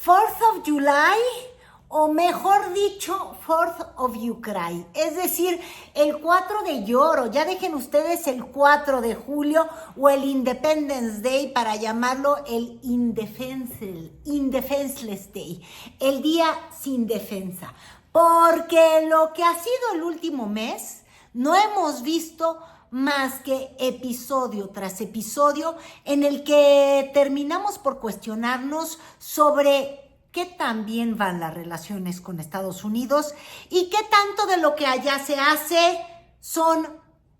4th of July, o mejor dicho, 4th of you cry, es decir, el 4 de lloro. Ya dejen ustedes el 4 de julio o el Independence Day para llamarlo el Indefenseless Day, el día sin defensa, porque lo que ha sido el último mes no hemos visto más que episodio tras episodio en el que terminamos por cuestionarnos sobre qué tan bien van las relaciones con Estados Unidos y qué tanto de lo que allá se hace son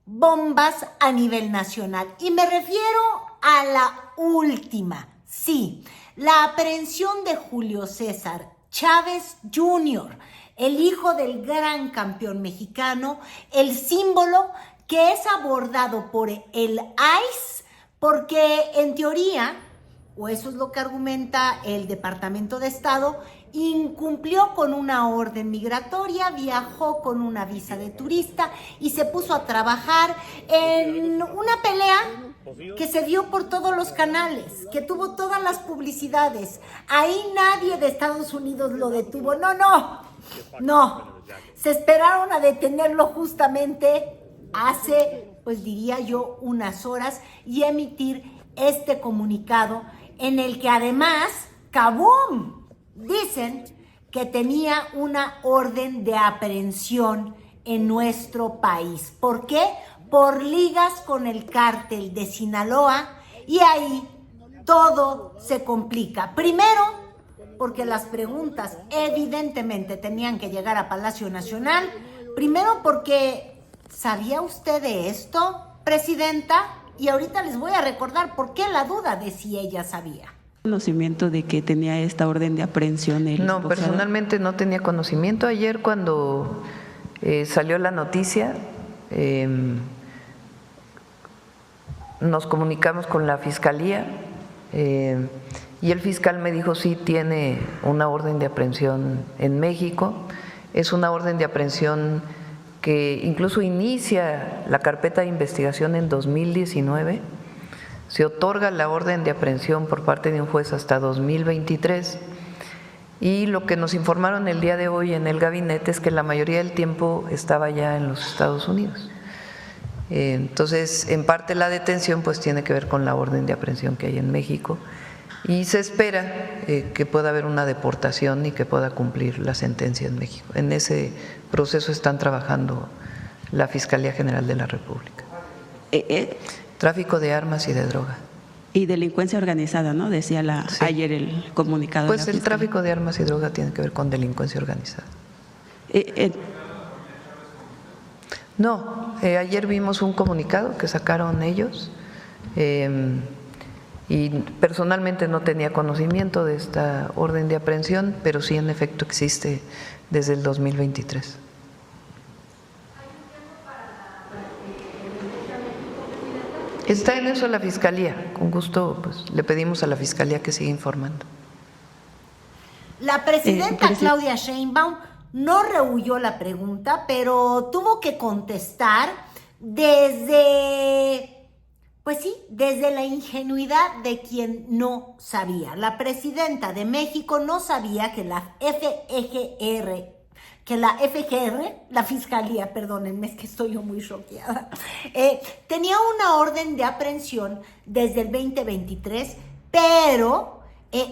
bombas a nivel nacional. Y me refiero a la última, sí, la aprehensión de Julio César Chávez Jr., el hijo del gran campeón mexicano, el símbolo que es abordado por el ICE, porque en teoría, o eso es lo que argumenta el Departamento de Estado, incumplió con una orden migratoria, viajó con una visa de turista y se puso a trabajar en una pelea que se dio por todos los canales, que tuvo todas las publicidades. Ahí nadie de Estados Unidos lo detuvo. No. Se esperaron a detenerlo justamente hace, pues diría yo, unas horas y emitir este comunicado en el que además, ¡kabum!, dicen que tenía una orden de aprehensión en nuestro país. ¿Por qué? Por ligas con el cártel de Sinaloa, y ahí todo se complica. Primero, porque las preguntas evidentemente tenían que llegar a Palacio Nacional. Primero porque, ¿sabía usted de esto, presidenta? Y ahorita les voy a recordar por qué la duda de si ella sabía. ¿Conocimiento de que tenía esta orden de aprehensión? No, personalmente no tenía conocimiento. Ayer cuando salió la noticia, nos comunicamos con la Fiscalía y el fiscal me dijo sí tiene una orden de aprehensión en México. Es una orden de aprehensión que incluso inicia la carpeta de investigación en 2019, se otorga la orden de aprehensión por parte de un juez hasta 2023 y lo que nos informaron el día de hoy en el gabinete es que la mayoría del tiempo estaba ya en los Estados Unidos. Entonces, en parte la detención pues tiene que ver con la orden de aprehensión que hay en México y se espera que pueda haber una deportación y que pueda cumplir la sentencia en México. En ese proceso están trabajando la Fiscalía General de la República. Tráfico de armas y de droga. Y delincuencia organizada, ¿no? Decía sí. Ayer el comunicado. Pues el tráfico de armas y droga tiene que ver con delincuencia organizada. No, ayer vimos un comunicado que sacaron ellos y personalmente no tenía conocimiento de esta orden de aprehensión, pero sí en efecto existe desde el 2023. Está en eso la Fiscalía, con gusto pues, le pedimos a la Fiscalía que siga informando. La presidenta Claudia Sheinbaum no rehuyó la pregunta, pero tuvo que contestar desde la ingenuidad de quien no sabía. La presidenta de México no sabía que la la Fiscalía, perdónenme, es que estoy yo muy choqueada, tenía una orden de aprehensión desde el 2023, pero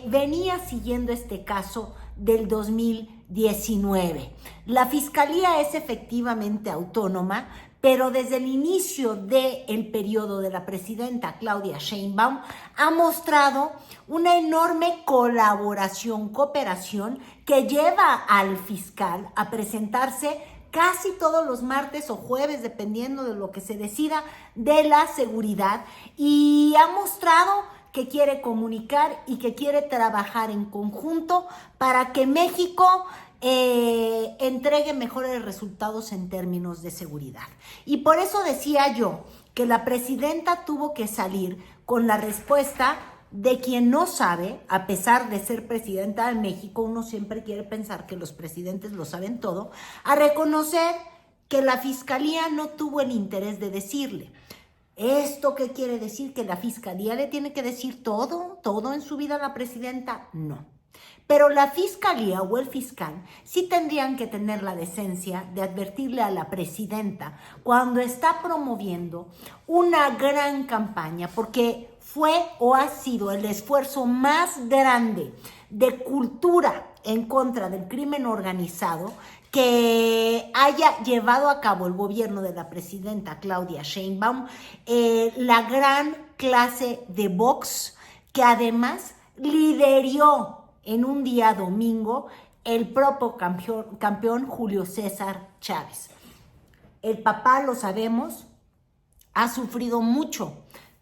venía siguiendo este caso del 2019. La Fiscalía es efectivamente autónoma, pero desde el inicio del periodo de la presidenta Claudia Sheinbaum ha mostrado una enorme colaboración, cooperación que lleva al fiscal a presentarse casi todos los martes o jueves, dependiendo de lo que se decida, de la seguridad, y ha mostrado que quiere comunicar y que quiere trabajar en conjunto para que México entregue mejores resultados en términos de seguridad. Y por eso decía yo que la presidenta tuvo que salir con la respuesta de quien no sabe, a pesar de ser presidenta de México. Uno siempre quiere pensar que los presidentes lo saben todo, a reconocer que la Fiscalía no tuvo el interés de decirle. ¿Esto qué quiere decir? ¿Que la Fiscalía le tiene que decir todo en su vida a la presidenta? No. Pero la fiscalía o el fiscal sí tendrían que tener la decencia de advertirle a la presidenta cuando está promoviendo una gran campaña, porque fue o ha sido el esfuerzo más grande de cultura en contra del crimen organizado que haya llevado a cabo el gobierno de la presidenta Claudia Sheinbaum, la gran clase de box que además lideró en un día domingo el propio campeón Julio César Chávez. El papá, lo sabemos, ha sufrido mucho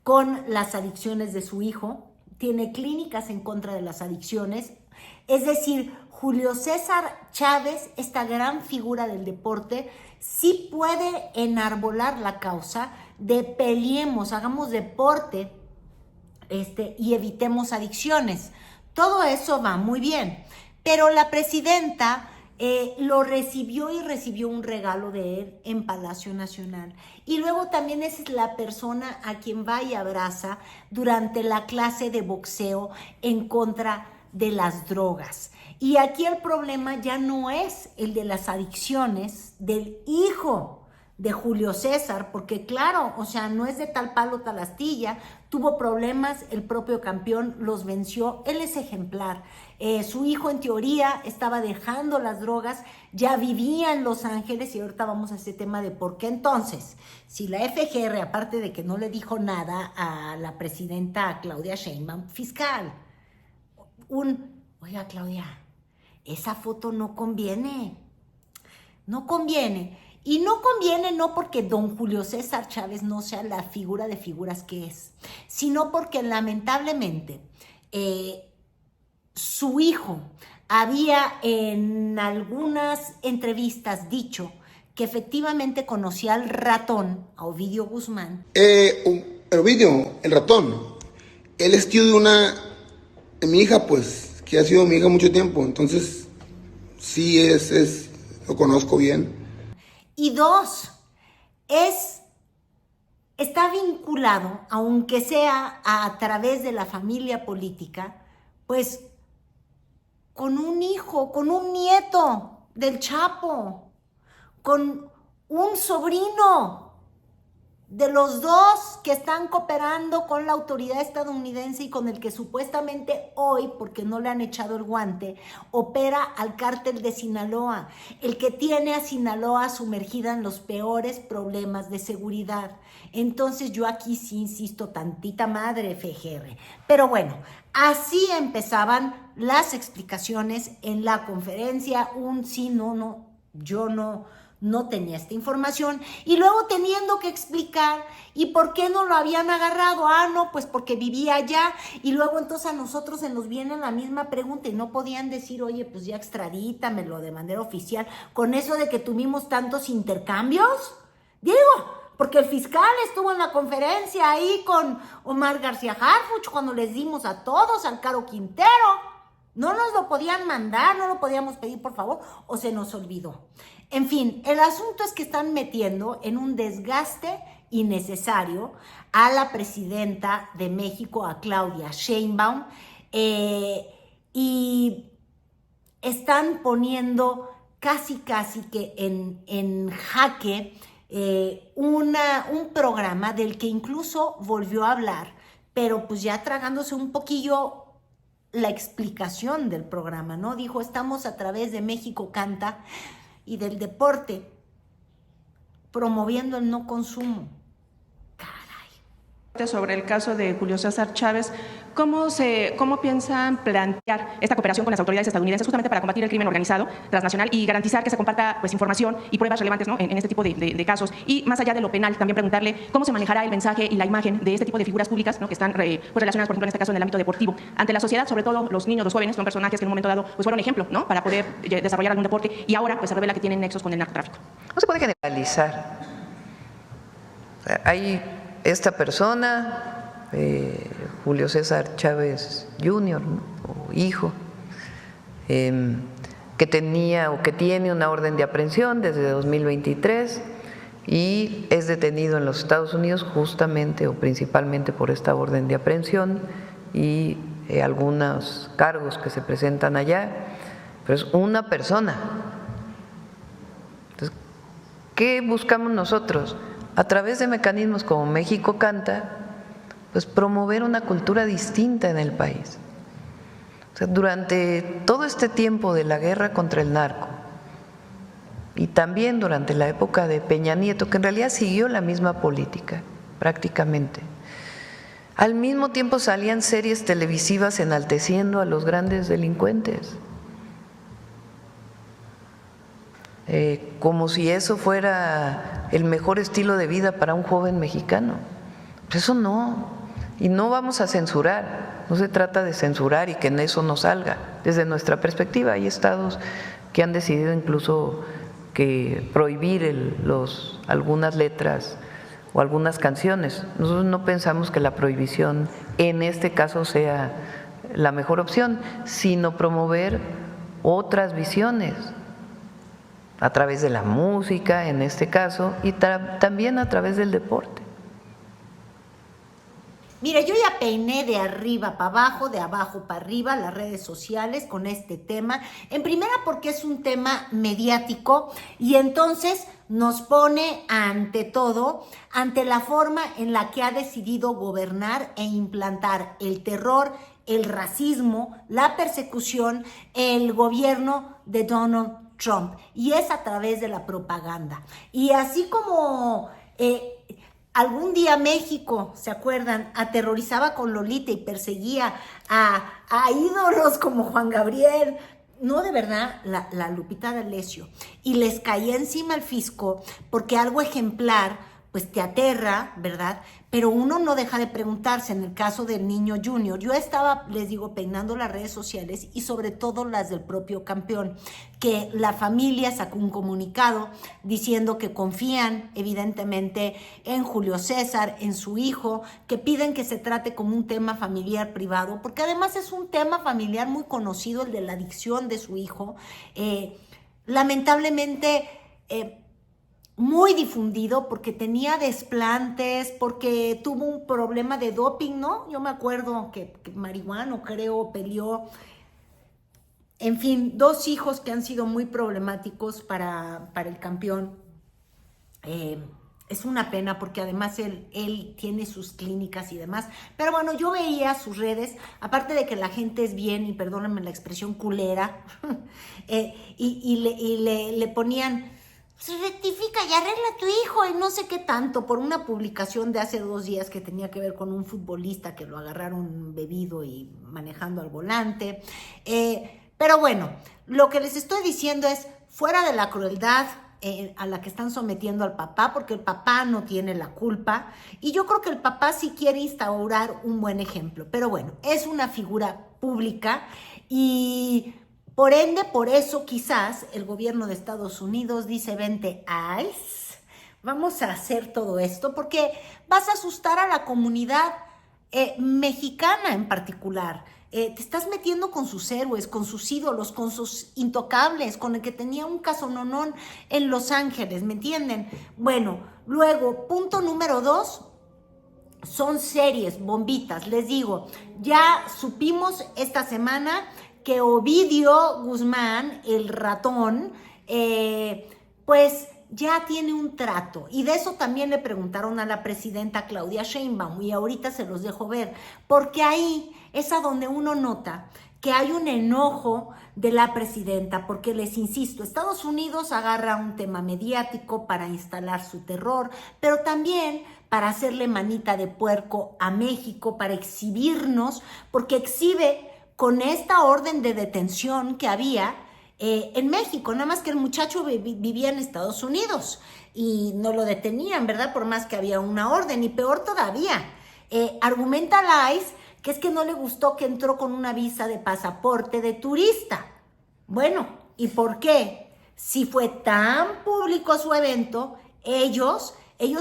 con las adicciones de su hijo, tiene clínicas en contra de las adicciones, es decir, Julio César Chávez, esta gran figura del deporte, sí puede enarbolar la causa de peleemos, hagamos deporte y evitemos adicciones. Todo eso va muy bien, pero la presidenta lo recibió y recibió un regalo de él en Palacio Nacional. Y luego también es la persona a quien va y abraza durante la clase de boxeo en contra de las drogas. Y aquí el problema ya no es el de las adicciones del hijo de Julio César, porque claro, o sea, no es de tal palo tal astilla, tuvo problemas, el propio campeón los venció, él es ejemplar. Su hijo en teoría estaba dejando las drogas, ya vivía en Los Ángeles y ahorita vamos a ese tema de por qué entonces, si la FGR, aparte de que no le dijo nada a la presidenta Claudia Sheinbaum, fiscal, oiga Claudia, esa foto no conviene. Y no conviene no porque don Julio César Chávez no sea la figura de figuras que es, sino porque lamentablemente su hijo había en algunas entrevistas dicho que efectivamente conocía al ratón, a Ovidio Guzmán. Ovidio, el ratón, él es tío de mi hija, pues, que ha sido mi hija mucho tiempo, entonces sí lo conozco bien. Y dos, está vinculado, aunque sea a través de la familia política, pues con un hijo, con un nieto del Chapo, con un sobrino de los dos que están cooperando con la autoridad estadounidense y con el que supuestamente hoy, porque no le han echado el guante, opera al cártel de Sinaloa, el que tiene a Sinaloa sumergida en los peores problemas de seguridad. Entonces yo aquí sí insisto, tantita madre FGR. Pero bueno, así empezaban las explicaciones en la conferencia, yo no tenía esta información, y luego teniendo que explicar, ¿y por qué no lo habían agarrado? No, pues porque vivía allá, y luego entonces a nosotros se nos viene la misma pregunta, y no podían decir, oye, pues ya extradítamelo de manera oficial, con eso de que tuvimos tantos intercambios, digo, porque el fiscal estuvo en la conferencia ahí con Omar García Harfuch, cuando les dimos a todos, al Caro Quintero, no nos lo podían mandar, no lo podíamos pedir por favor, o se nos olvidó. En fin, el asunto es que están metiendo en un desgaste innecesario a la presidenta de México, a Claudia Sheinbaum, y están poniendo casi que en jaque un programa del que incluso volvió a hablar, pero pues ya tragándose un poquillo la explicación del programa, ¿no? Dijo, estamos a través de México Canta y del deporte, promoviendo el no consumo. Caray. Sobre el caso de Julio César Chávez, ¿cómo piensan plantear esta cooperación con las autoridades estadounidenses justamente para combatir el crimen organizado transnacional y garantizar que se comparta pues, información y pruebas relevantes, ¿no? en este tipo de casos? Y más allá de lo penal, también preguntarle cómo se manejará el mensaje y la imagen de este tipo de figuras públicas, ¿no? que están pues, relacionadas, por ejemplo, en este caso, en el ámbito deportivo, ante la sociedad, sobre todo los niños, los jóvenes, son personajes que en un momento dado pues, fueron ejemplo, ¿no? para poder desarrollar algún deporte, y ahora pues, se revela que tienen nexos con el narcotráfico. No se puede generalizar. O sea, hay esta persona, Julio César Chávez Jr., ¿no? o hijo, que tenía o que tiene una orden de aprehensión desde 2023 y es detenido en los Estados Unidos justamente o principalmente por esta orden de aprehensión, y algunos cargos que se presentan allá, pero es una persona. Entonces, ¿qué buscamos nosotros? A través de mecanismos como México Canta, pues promover una cultura distinta en el país. O sea, durante todo este tiempo de la guerra contra el narco y también durante la época de Peña Nieto, que en realidad siguió la misma política prácticamente, al mismo tiempo salían series televisivas enalteciendo a los grandes delincuentes, como si eso fuera el mejor estilo de vida para un joven mexicano. Pero eso no, y no vamos a censurar, no se trata de censurar y que en eso no salga. Desde nuestra perspectiva hay estados que han decidido incluso que prohibir algunas letras o algunas canciones. Nosotros no pensamos que la prohibición en este caso sea la mejor opción, sino promover otras visiones a través de la música en este caso y también a través del deporte. Mira, yo ya peiné de arriba para abajo, de abajo para arriba las redes sociales con este tema. En primera porque es un tema mediático y entonces nos pone ante todo, ante la forma en la que ha decidido gobernar e implantar el terror, el racismo, la persecución, el gobierno de Donald Trump. Y es a través de la propaganda. Y así como algún día México, ¿se acuerdan?, aterrorizaba con Lolita y perseguía a ídolos como Juan Gabriel, no, de verdad, la Lupita D'Alessio, y les caía encima el fisco porque algo ejemplar pues te aterra, ¿verdad? Pero uno no deja de preguntarse. En el caso del niño Junior, yo estaba, les digo, peinando las redes sociales y sobre todo las del propio campeón, que la familia sacó un comunicado diciendo que confían evidentemente en Julio César, en su hijo, que piden que se trate como un tema familiar privado, porque además es un tema familiar muy conocido, el de la adicción de su hijo, lamentablemente muy difundido porque tenía desplantes, porque tuvo un problema de doping, ¿no? Yo me acuerdo que marihuano, creo, peleó. En fin, 2 hijos que han sido muy problemáticos para el campeón. Es una pena porque además él tiene sus clínicas y demás. Pero bueno, yo veía sus redes, aparte de que la gente es bien, y perdónenme la expresión culera, le ponían, rectifica y arregla a tu hijo y no sé qué tanto, por una publicación de hace 2 días que tenía que ver con un futbolista que lo agarraron bebido y manejando al volante. Pero bueno, lo que les estoy diciendo es, fuera de la crueldad a la que están sometiendo al papá, porque el papá no tiene la culpa, y yo creo que el papá sí quiere instaurar un buen ejemplo, pero bueno, es una figura pública y por ende, por eso quizás el gobierno de Estados Unidos dice, vente, vamos a hacer todo esto porque vas a asustar a la comunidad mexicana en particular. Te estás metiendo con sus héroes, con sus ídolos, con sus intocables, con el que tenía un casononón en Los Ángeles, ¿me entienden? Bueno, luego, punto número 2, son series, bombitas, les digo, ya supimos esta semana que Ovidio Guzmán, el ratón, pues ya tiene un trato. Y de eso también le preguntaron a la presidenta Claudia Sheinbaum, y ahorita se los dejo ver, porque ahí es a donde uno nota que hay un enojo de la presidenta, porque les insisto, Estados Unidos agarra un tema mediático para instalar su terror, pero también para hacerle manita de puerco a México, para exhibirnos, porque exhibe con esta orden de detención que había en México, nada más que el muchacho vivía en Estados Unidos y no lo detenían, ¿verdad? Por más que había una orden, y peor todavía, argumenta la ICE que es que no le gustó que entró con una visa de pasaporte de turista. Bueno, ¿y por qué? Si fue tan público su evento, ellos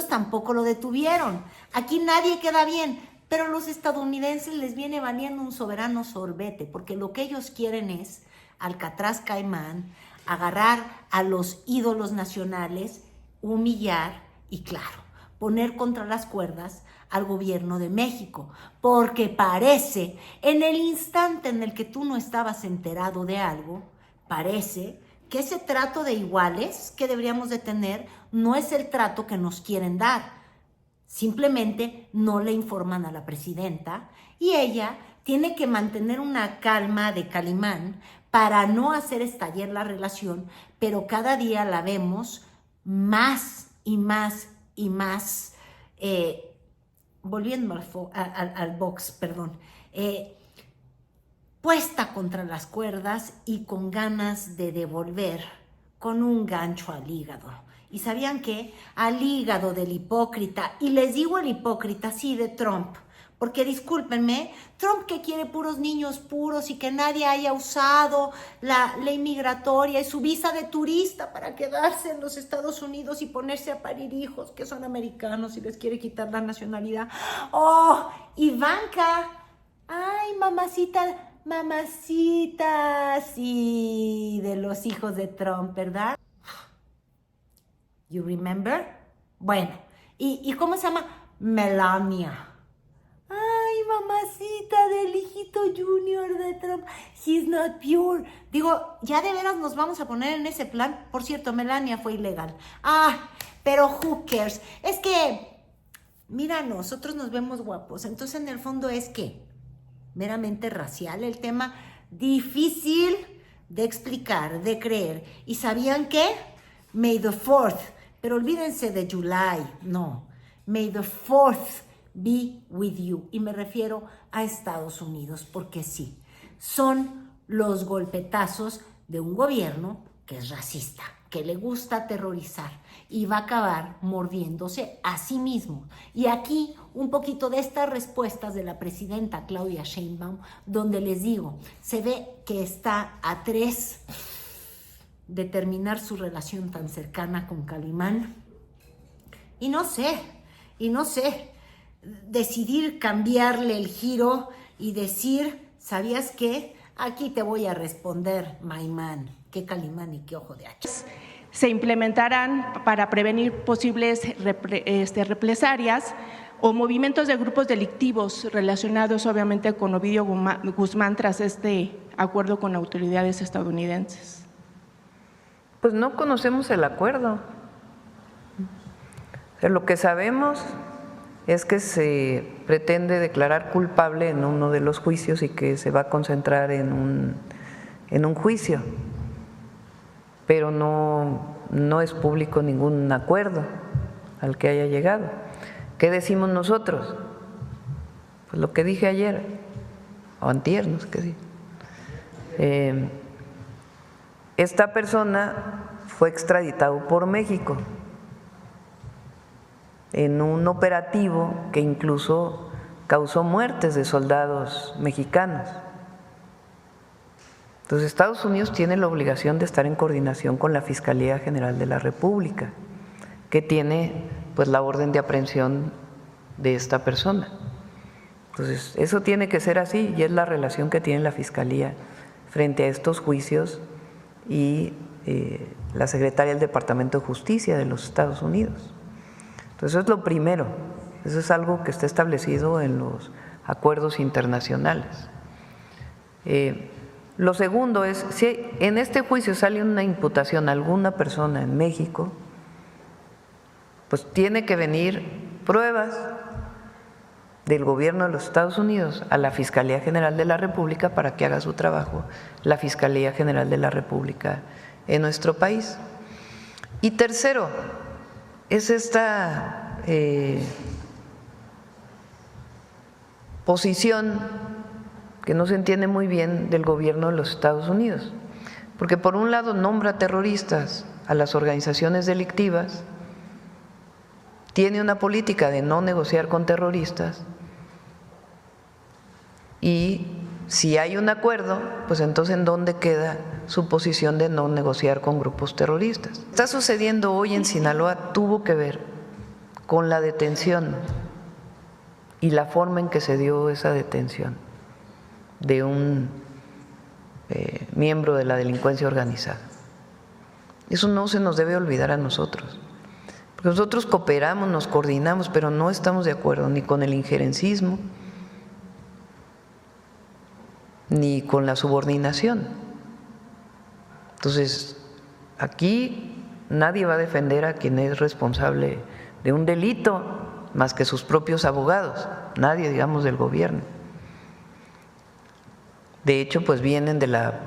tampoco lo detuvieron. Aquí nadie queda bien. Pero a los estadounidenses les viene valiendo un soberano sorbete, porque lo que ellos quieren es Alcatraz Caimán, agarrar a los ídolos nacionales, humillar y claro, poner contra las cuerdas al gobierno de México, porque parece, en el instante en el que tú no estabas enterado de algo, parece que ese trato de iguales que deberíamos de tener no es el trato que nos quieren dar. Simplemente no le informan a la presidenta y ella tiene que mantener una calma de Calimán para no hacer estallar la relación, pero cada día la vemos más y más y más, volviendo al box, perdón, puesta contra las cuerdas y con ganas de devolver con un gancho al hígado. ¿Y sabían qué? Al hígado del hipócrita. Y les digo el hipócrita, sí, de Trump. Porque discúlpenme, Trump que quiere puros niños puros y que nadie haya usado la ley migratoria y su visa de turista para quedarse en los Estados Unidos y ponerse a parir hijos que son americanos y les quiere quitar la nacionalidad. ¡Oh! Ivanka. ¡Ay, mamacita! Mamacita, sí, de los hijos de Trump, ¿verdad? You remember? Bueno, ¿y cómo se llama? Melania. Ay, mamacita del hijito junior de Trump. He's not pure. Digo, ya de veras nos vamos a poner en ese plan. Por cierto, Melania fue ilegal. Ah, pero who cares? Es que, mira, nosotros nos vemos guapos. Entonces, en el fondo es que meramente racial el tema, difícil de explicar, de creer. ¿Y sabían qué? May the 4th, pero olvídense de July, no. May the 4th be with you. Y me refiero a Estados Unidos, porque sí, son los golpetazos de un gobierno que es racista, que le gusta aterrorizar y va a acabar mordiéndose a sí mismo. Y aquí un poquito de estas respuestas de la presidenta Claudia Sheinbaum, donde les digo, se ve que está a 3 de terminar su relación tan cercana con Calimán. Y no sé, decidir cambiarle el giro y decir, ¿sabías qué? Aquí te voy a responder, my man. Qué Calimán y qué ojo de hacha. Se implementarán para prevenir posibles represalias o movimientos de grupos delictivos relacionados obviamente con Ovidio Guzmán tras este acuerdo con autoridades estadounidenses. Pues no conocemos el acuerdo. Lo que sabemos es que se pretende declarar culpable en uno de los juicios y que se va a concentrar en un juicio, pero no es público ningún acuerdo al que haya llegado. ¿Qué decimos nosotros? Pues lo que dije ayer, o antier, no sé qué dije. Esta persona fue extraditado por México en un operativo que incluso causó muertes de soldados mexicanos. Entonces, Estados Unidos tiene la obligación de estar en coordinación con la Fiscalía General de la República, que tiene pues la orden de aprehensión de esta persona. Entonces, eso tiene que ser así y es la relación que tiene la Fiscalía frente a estos juicios y la Secretaría del Departamento de Justicia de los Estados Unidos. Entonces, eso es lo primero, eso es algo que está establecido en los acuerdos internacionales. Lo segundo es, si en este juicio sale una imputación a alguna persona en México, pues tiene que venir pruebas del gobierno de los Estados Unidos a la Fiscalía General de la República para que haga su trabajo la Fiscalía General de la República en nuestro país. Y tercero, es esta posición que no se entiende muy bien del gobierno de los Estados Unidos, porque por un lado nombra terroristas a las organizaciones delictivas, tiene una política de no negociar con terroristas y si hay un acuerdo, pues entonces ¿en dónde queda su posición de no negociar con grupos terroristas? Está sucediendo hoy en Sinaloa tuvo que ver con la detención y la forma en que se dio esa detención de un miembro de la delincuencia organizada. Eso no se nos debe olvidar a nosotros, Nosotros cooperamos, nos coordinamos, pero no estamos de acuerdo ni con el injerencismo, ni con la subordinación. Entonces, aquí nadie va a defender a quien es responsable de un delito más que sus propios abogados, nadie, digamos, del gobierno. De hecho, pues vienen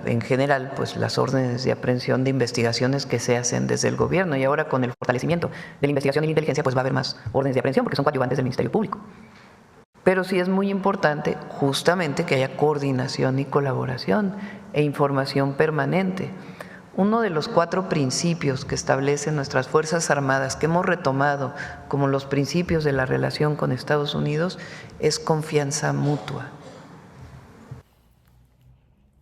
en general, pues las órdenes de aprehensión de investigaciones que se hacen desde el gobierno, y ahora con el fortalecimiento de la investigación y la inteligencia, pues va a haber más órdenes de aprehensión porque son coadyuvantes del Ministerio Público. Pero sí es muy importante justamente que haya coordinación y colaboración e información permanente. Uno de los 4 principios que establecen nuestras Fuerzas Armadas, que hemos retomado como los principios de la relación con Estados Unidos, es confianza mutua.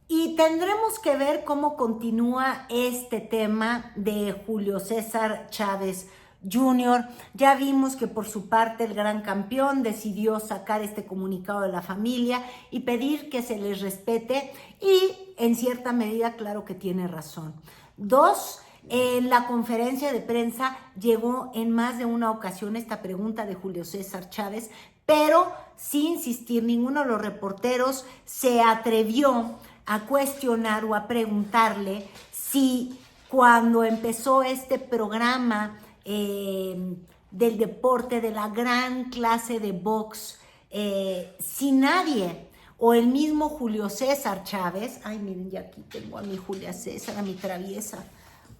Y tendremos que ver cómo continúa este tema de Julio César Chávez Jr. Ya vimos que por su parte el gran campeón decidió sacar este comunicado de la familia y pedir que se les respete, y en cierta medida claro que tiene razón. 2, en la conferencia de prensa llegó en más de una ocasión esta pregunta de Julio César Chávez, pero sin insistir, ninguno de los reporteros se atrevió a cuestionar o a preguntarle si cuando empezó este programa del deporte, de la gran clase de box, si nadie o el mismo Julio César Chávez, ay miren, ya aquí tengo a mi Julia César, a mi traviesa,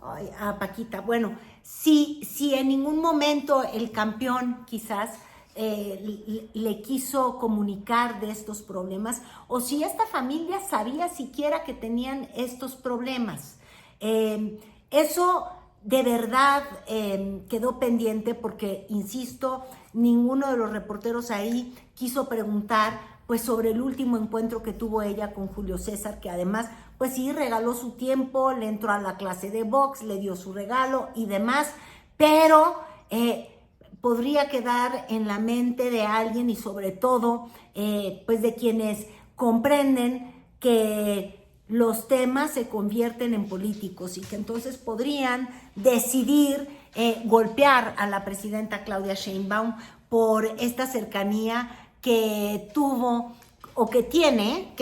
ay, a Paquita, bueno, si en ningún momento el campeón quizás le quiso comunicar de estos problemas, o si esta familia sabía siquiera que tenían estos problemas. Eso de verdad quedó pendiente porque, insisto, ninguno de los reporteros ahí quiso preguntar pues sobre el último encuentro que tuvo ella con Julio César, que además pues sí regaló su tiempo, le entró a la clase de box, le dio su regalo y demás, pero podría quedar en la mente de alguien y sobre todo pues de quienes comprenden que los temas se convierten en políticos y que entonces podrían decidir golpear a la presidenta Claudia Sheinbaum por esta cercanía que tuvo o que tiene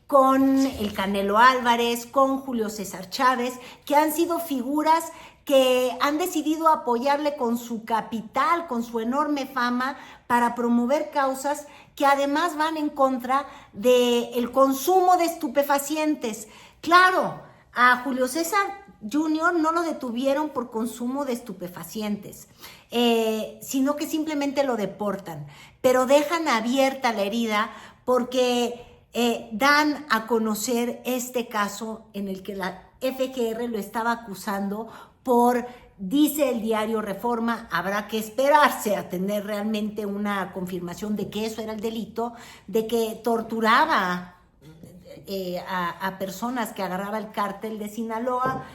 con el Canelo Álvarez, con Julio César Chávez, que han sido figuras que han decidido apoyarle con su capital, con su enorme fama, para promover causas que además van en contra del consumo de estupefacientes. Claro, a Julio César Jr. no lo detuvieron por consumo de estupefacientes, sino que simplemente lo deportan, pero dejan abierta la herida porque dan a conocer este caso en el que la FGR lo estaba acusando por, dice el diario Reforma, habrá que esperarse a tener realmente una confirmación de que eso era el delito, de que torturaba a personas, que agarraba el cártel de Sinaloa.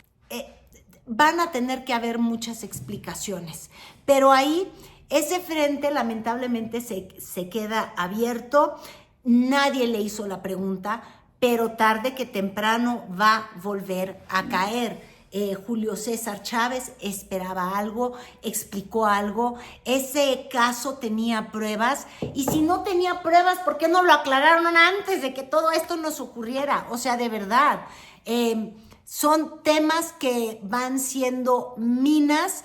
Van a tener que haber muchas explicaciones, pero ahí ese frente lamentablemente se queda abierto. Nadie le hizo la pregunta, pero tarde que temprano va a volver a caer. Julio César Chávez esperaba algo, explicó algo, ese caso tenía pruebas, y si no tenía pruebas, ¿por qué no lo aclararon antes de que todo esto nos ocurriera? O sea, de verdad, son temas que van siendo minas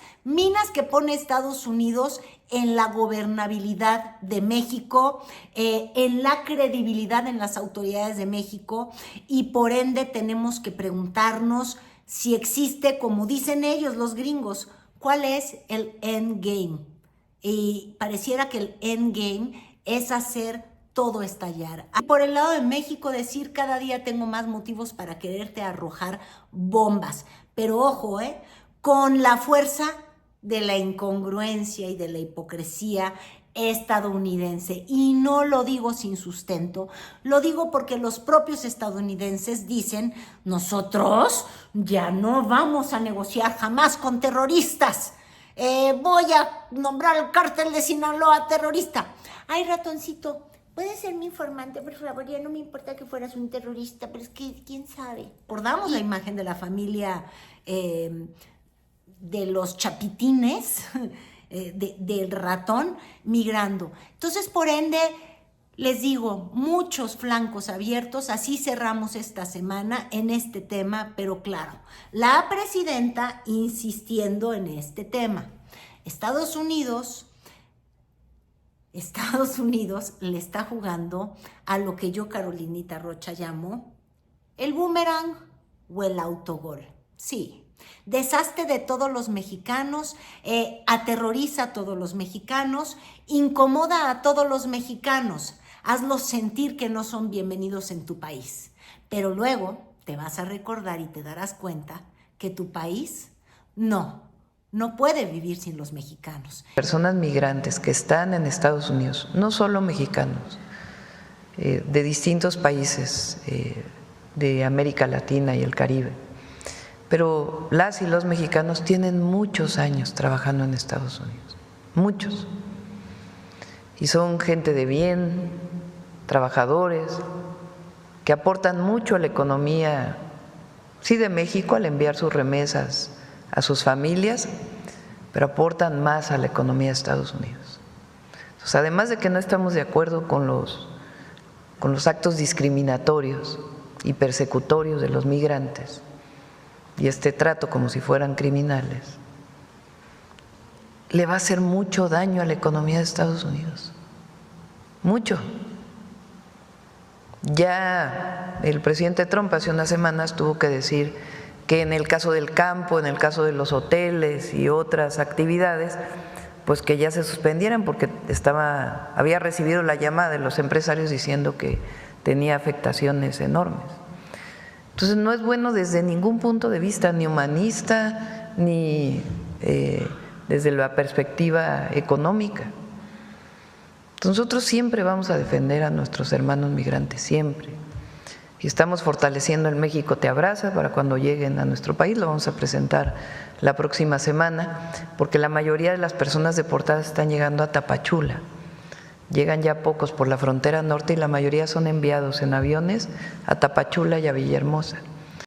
que pone Estados Unidos en la gobernabilidad de México, en la credibilidad en las autoridades de México, y por ende tenemos que preguntarnos si existe, como dicen ellos los gringos, ¿cuál es el endgame? Y pareciera que el endgame es hacer todo estallar. Por el lado de México, decir cada día tengo más motivos para quererte arrojar bombas. Pero ojo, con la fuerza de la incongruencia y de la hipocresía estadounidense. Y no lo digo sin sustento, lo digo porque los propios estadounidenses dicen: nosotros ya no vamos a negociar jamás con terroristas. Voy a nombrar al cártel de Sinaloa terrorista. Ay, ratoncito, ¿puedes ser mi informante, por favor? Ya no me importa que fueras un terrorista, pero es que, ¿quién sabe? Recordamos la imagen de la familia los chapitines, del ratón migrando. Entonces, por ende, les digo, muchos flancos abiertos, así cerramos esta semana en este tema, pero claro, la presidenta insistiendo en este tema. Estados Unidos le está jugando a lo que yo, Carolinita Rocha, llamo el boomerang o el autogol. Sí, deshazte de todos los mexicanos, aterroriza a todos los mexicanos, incomoda a todos los mexicanos, hazlos sentir que no son bienvenidos en tu país. Pero luego te vas a recordar y te darás cuenta que tu país no puede vivir sin los mexicanos. Personas migrantes que están en Estados Unidos, no solo mexicanos, de distintos países de América Latina y el Caribe, pero las y los mexicanos tienen muchos años trabajando en Estados Unidos, muchos, y son gente de bien, trabajadores, que aportan mucho a la economía, sí, de México al enviar sus remesas a sus familias, pero aportan más a la economía de Estados Unidos. Entonces, además de que no estamos de acuerdo con los actos discriminatorios y persecutorios de los migrantes y este trato como si fueran criminales, le va a hacer mucho daño a la economía de Estados Unidos, mucho. Ya el presidente Trump hace unas semanas tuvo que decir que en el caso del campo, en el caso de los hoteles y otras actividades, pues que ya se suspendieran porque había recibido la llamada de los empresarios diciendo que tenía afectaciones enormes. Entonces no es bueno desde ningún punto de vista, ni humanista, ni desde la perspectiva económica. Nosotros siempre vamos a defender a nuestros hermanos migrantes, siempre. Y estamos fortaleciendo el México Te Abraza para cuando lleguen a nuestro país, lo vamos a presentar la próxima semana, porque la mayoría de las personas deportadas están llegando a Tapachula. Llegan ya pocos por la frontera norte y la mayoría son enviados en aviones a Tapachula y a Villahermosa.